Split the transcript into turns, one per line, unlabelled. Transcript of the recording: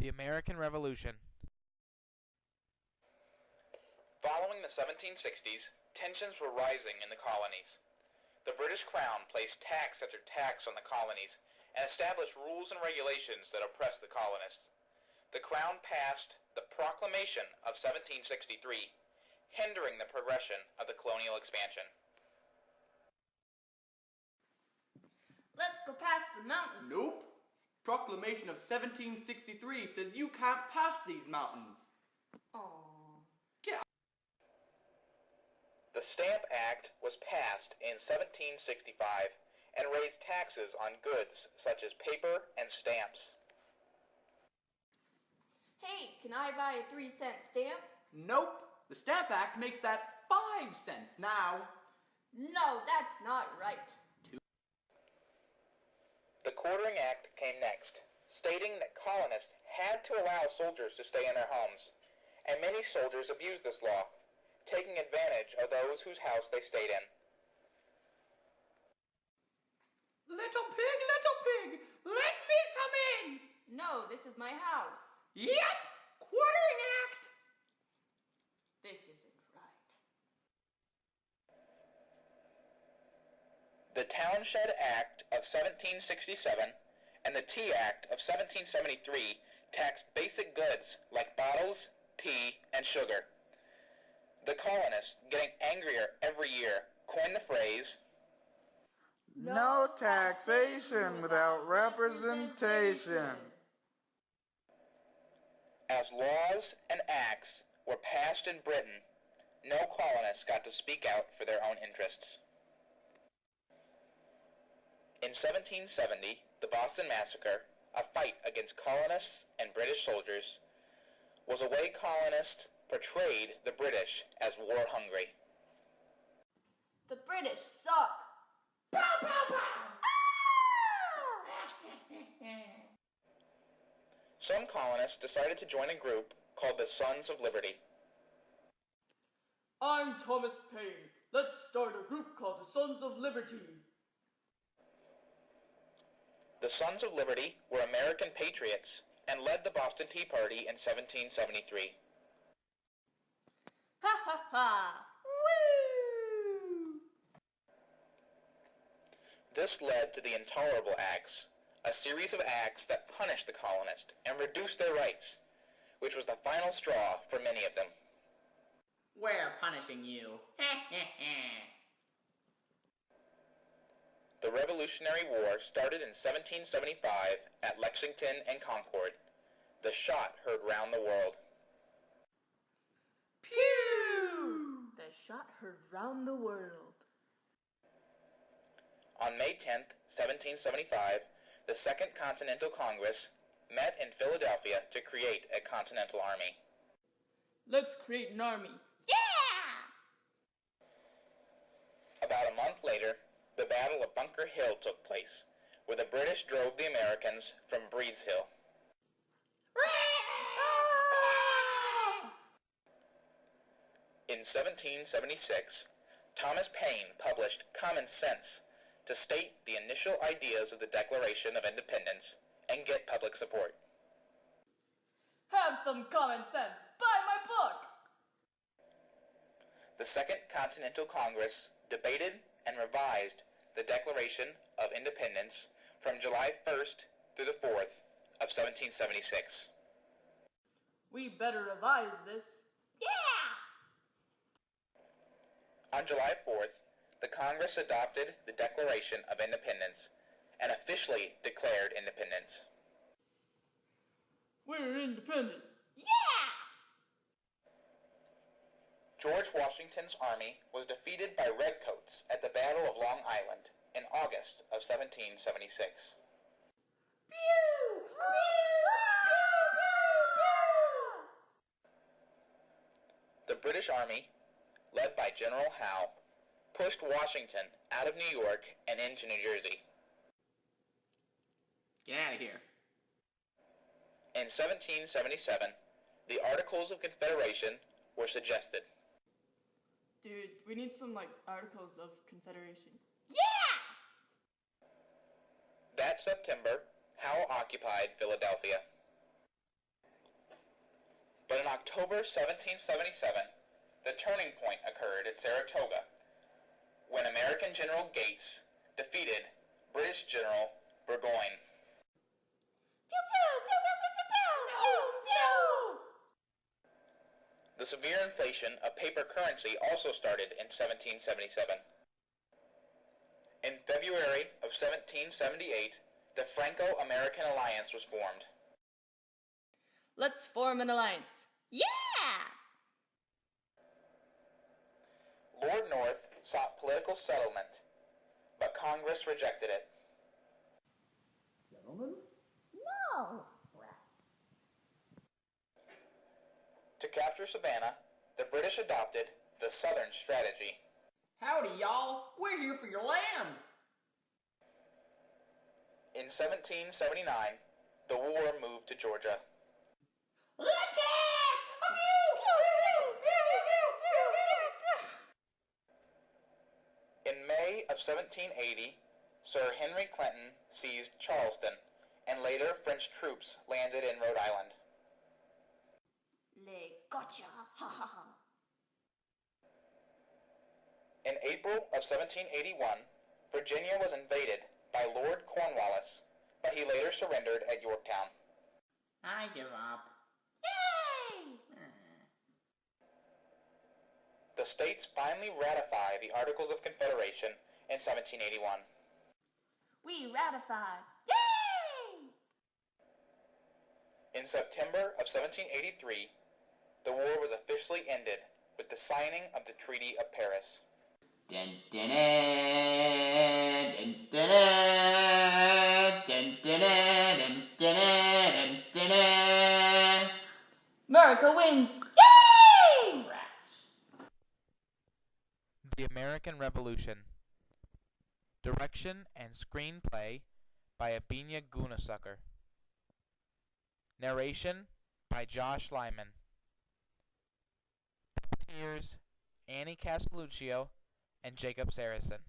The American Revolution.
Following the 1760s, tensions were rising in the colonies. The British Crown placed tax after tax on the colonies and established rules and regulations that oppressed the colonists. The Crown passed the Proclamation of 1763, hindering the progression of the colonial expansion.
Let's go past the mountains.
Nope. Proclamation of 1763 says you can't pass these mountains.
Aww.
The Stamp Act was passed in 1765 and raised taxes on goods such as paper and stamps.
Hey, can I buy a 3-cent stamp?
Nope. The Stamp Act makes that 5 cents now.
No, that's not right.
The Quartering Act came next, stating that colonists had to allow soldiers to stay in their homes, and many soldiers abused this law, taking advantage of those whose house they stayed in.
Little pig, let me come in!
No, this is my house.
Yep! Quartering Act!
This isn't right.
The Townshend Act of 1767 and the Tea Act of 1773 taxed basic goods like bottles, tea, and sugar. The colonists, getting angrier every year, coined the phrase,
"No taxation without representation."
As laws and acts were passed in Britain, no colonists got to speak out for their own interests. In 1770, the Boston Massacre, a fight against colonists and British soldiers, was a way colonists portrayed the British as war-hungry.
The British suck. Pow, pow, pow.
Some colonists decided to join a group called the Sons of Liberty.
I'm Thomas Paine. Let's start a group called the Sons of Liberty.
The Sons of Liberty were American patriots and led the Boston Tea Party in 1773.
Ha ha ha! Woo!
This led to the Intolerable Acts, a series of acts that punished the colonists and reduced their rights, which was the final straw for many of them.
We're punishing you.
The Revolutionary War started in 1775 at Lexington and Concord. The shot heard round the world.
Pew! The shot heard round the world.
On May 10th, 1775, the Second Continental Congress met in Philadelphia to create a Continental Army.
Let's create an army.
Yeah!
About a month later, the Battle of Bunker Hill took place, where the British drove the Americans from Breed's Hill. In 1776, Thomas Paine published Common Sense to state the initial ideas of the Declaration of Independence and get public support.
Have some common sense. Buy my book.
The Second Continental Congress debated and revised the Declaration of Independence from July 1st through the 4th of 1776.
We better revise this.
Yeah!
On July 4th, the Congress adopted the Declaration of Independence and officially declared independence.
We're independent.
Yeah!
George Washington's army was defeated by redcoats at the Battle of Long Island in August of 1776.
Pew! Pew! Pew! Pew!
The British Army, led by General Howe, pushed Washington out of New York and into New Jersey.
Get out of here.
In 1777, the Articles of Confederation were suggested.
Dude, we need some, Articles of Confederation.
Yeah!
That September, Howe occupied Philadelphia. But in October 1777, the turning point occurred at Saratoga, when American General Gates defeated British General Burgoyne. The severe inflation of paper currency also started in 1777. In February of 1778, the Franco-American Alliance was formed.
Let's form an alliance.
Yeah!
Lord North sought political settlement, but Congress rejected it.
No!
To capture Savannah, the British adopted the Southern Strategy.
Howdy, y'all. We're here for your land.
In 1779, the war moved to Georgia. In May of 1780, Sir Henry Clinton seized Charleston, and later French troops landed in Rhode Island.
Le gotcha, ha ha ha.
In April of 1781, Virginia was invaded by Lord Cornwallis, but he later surrendered at Yorktown.
I give up.
Yay!
The states finally ratify the Articles of Confederation in 1781.
We ratify.
Yay!
In September of 1783, the war was officially ended with the signing of the Treaty of Paris.
Dun dun dun dun dun dun dun dun dun dun.
America wins.
Yay!
Rats.
The American Revolution. Direction and screenplay by Abinia Gunasucker. Narration by Josh Lyman. Puppeteers Annie Castelluccio and Jacob Saracen.